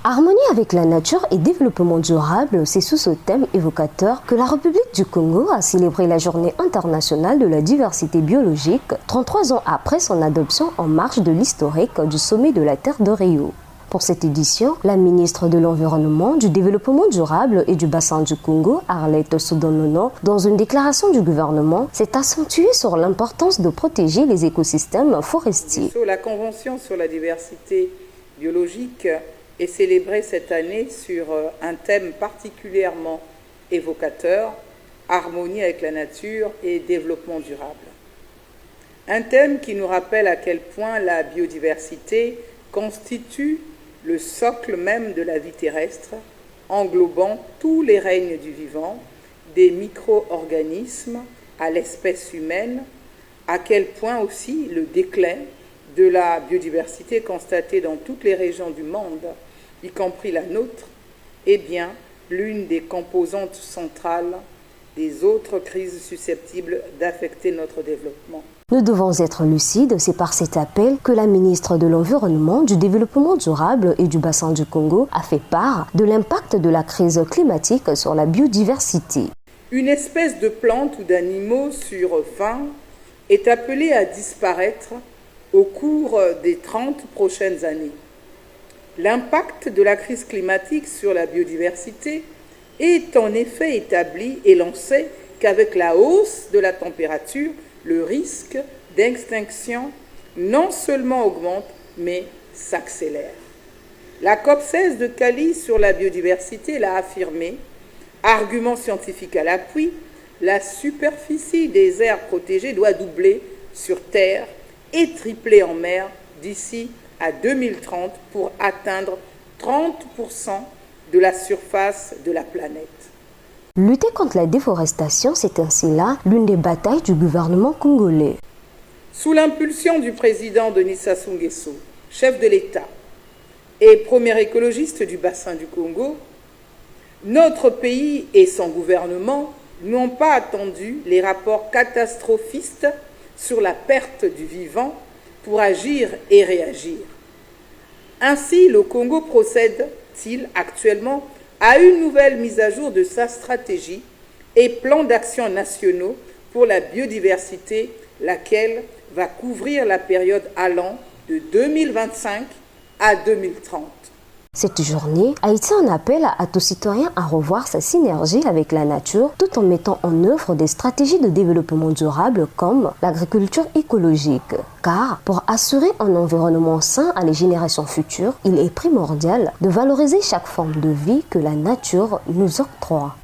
Harmonie avec la nature et développement durable, c'est sous ce thème évocateur que la République du Congo a célébré la Journée internationale de la diversité biologique, 33 ans après son adoption en marge de l'historique du sommet de la Terre de Rio. Pour cette édition, la ministre de l'Environnement, du Développement durable et du Bassin du Congo, Arlette Soudonono, dans une déclaration du gouvernement, s'est accentuée sur l'importance de protéger les écosystèmes forestiers. La Convention sur la diversité biologique est célébrée cette année sur un thème particulièrement évocateur, harmonie avec la nature et développement durable. Un thème qui nous rappelle à quel point la biodiversité constitue le socle même de la vie terrestre, englobant tous les règnes du vivant, des micro-organismes à l'espèce humaine, à quel point aussi le déclin de la biodiversité constatée dans toutes les régions du monde, y compris la nôtre, est bien l'une des composantes centrales des autres crises susceptibles d'affecter notre développement. Nous devons être lucides, c'est par cet appel que la ministre de l'Environnement, du Développement durable et du Bassin du Congo a fait part de l'impact de la crise climatique sur la biodiversité. Une espèce de plante ou d'animaux sur 20 est appelée à disparaître au cours des 30 prochaines années. L'impact de la crise climatique sur la biodiversité est en effet établi et l'on sait qu'avec la hausse de la température, le risque d'extinction non seulement augmente, mais s'accélère. La COP16 de Cali sur la biodiversité l'a affirmé, argument scientifique à l'appui, la superficie des aires protégées doit doubler sur Terre et tripler en mer d'ici à 2030 pour atteindre 30% de la surface de la planète. Lutter contre la déforestation, c'est ainsi là l'une des batailles du gouvernement congolais. Sous l'impulsion du président Denis Sassou Nguesso, chef de l'État et premier écologiste du bassin du Congo, notre pays et son gouvernement n'ont pas attendu les rapports catastrophistes sur la perte du vivant pour agir et réagir. Ainsi, le Congo procède-t-il actuellement à une nouvelle mise à jour de sa stratégie et plan d'action nationaux pour la biodiversité, laquelle va couvrir la période allant de 2025 à 2030. Cette journée a été un appel à tout citoyen à revoir sa synergie avec la nature tout en mettant en œuvre des stratégies de développement durable comme l'agriculture écologique. Car pour assurer un environnement sain à les générations futures, il est primordial de valoriser chaque forme de vie que la nature nous octroie.